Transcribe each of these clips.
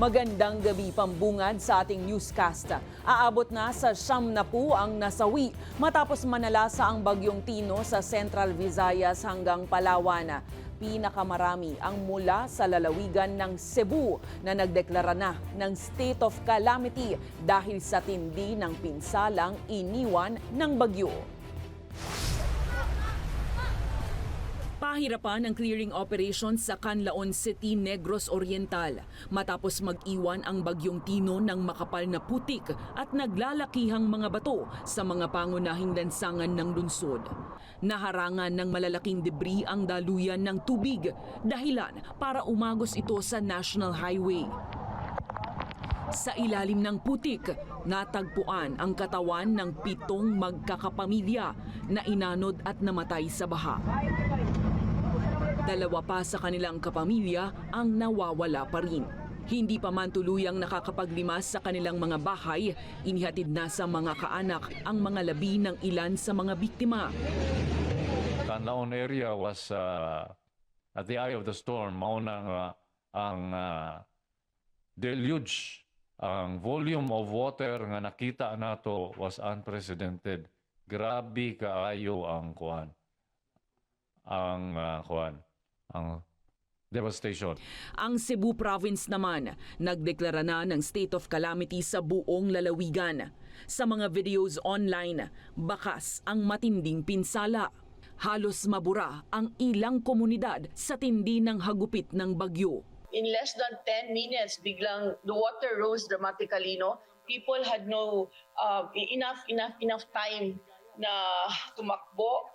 Magandang gabi, pambungad sa ating newscast. Aabot na sa 90 ang nasawi matapos manalasa ang bagyong Tino sa Central Visayas hanggang Palawan. Pinakamarami ang mula sa lalawigan ng Cebu na nagdeklara na ng state of calamity dahil sa tindi ng pinsalang iniwan ng bagyo. Pahirapan ang clearing operation sa Canlaon City, Negros Oriental matapos mag-iwan ang bagyong Tino ng makapal na putik at naglalakihang mga bato sa mga pangunahing lansangan ng lungsod. Naharangan ng malalaking debris ang daluyan ng tubig, dahilan para umagos ito sa National Highway. Sa ilalim ng putik, natagpuan ang katawan ng 7 magkakapamilya na inanod at namatay sa baha. 2 pa sa kanilang kapamilya ang nawawala pa rin. Hindi pa man tuluyang nakakapaglimas sa kanilang mga bahay, inihatid na sa mga kaanak ang mga labi ng ilan sa mga biktima. Canlaon area was at the eye of the storm. Maunang ang deluge, ang volume of water nga nakita nato was unprecedented. Grabe kaayo ang kuan. Ang devastation. Ang Cebu Province naman, nagdeklara na ng state of calamity sa buong lalawigan. Sa mga videos online, bakas ang matinding pinsala. Halos mabura ang ilang komunidad sa tindi ng hagupit ng bagyo. In less than 10 minutes, biglang the water rose dramatically, no? People had no enough time na tumakbo.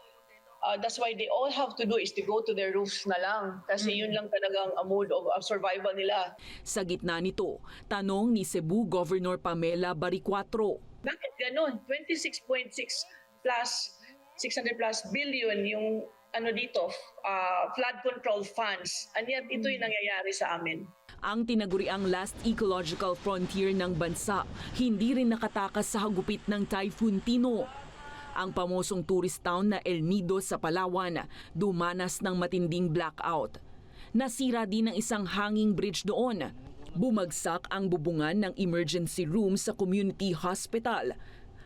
That's why they all have to do is to go to their roofs na lang. Kasi yun lang talagang a mode of survival nila. Sa gitna nito, tanong ni Cebu Governor Pamela Baricuatro. Bakit ganun? 26.6 plus 600 plus billion yung flood control funds. And yet ito yung nangyayari sa amin. Ang tinaguriang last ecological frontier ng bansa, hindi rin nakatakas sa hagupit ng Typhoon Tino. Ang pamosong tourist town na El Nido sa Palawan, dumanas ng matinding blackout. Nasira din ang isang hanging bridge doon. Bumagsak ang bubungan ng emergency room sa community hospital,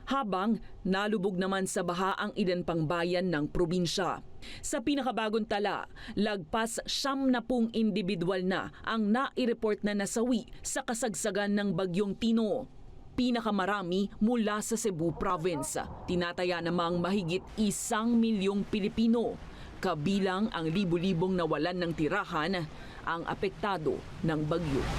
habang nalubog naman sa baha ang ilan pang bayan ng probinsya. Sa pinakabagong tala, lagpas 70 individual na ang nai-report na nasawi sa kasagsagan ng bagyong Tino. Pinakamarami mula sa Cebu Province. Tinataya namang mahigit 1 milyong Pilipino, kabilang ang libu-libong nawalan ng tirahan ang apektado ng bagyo.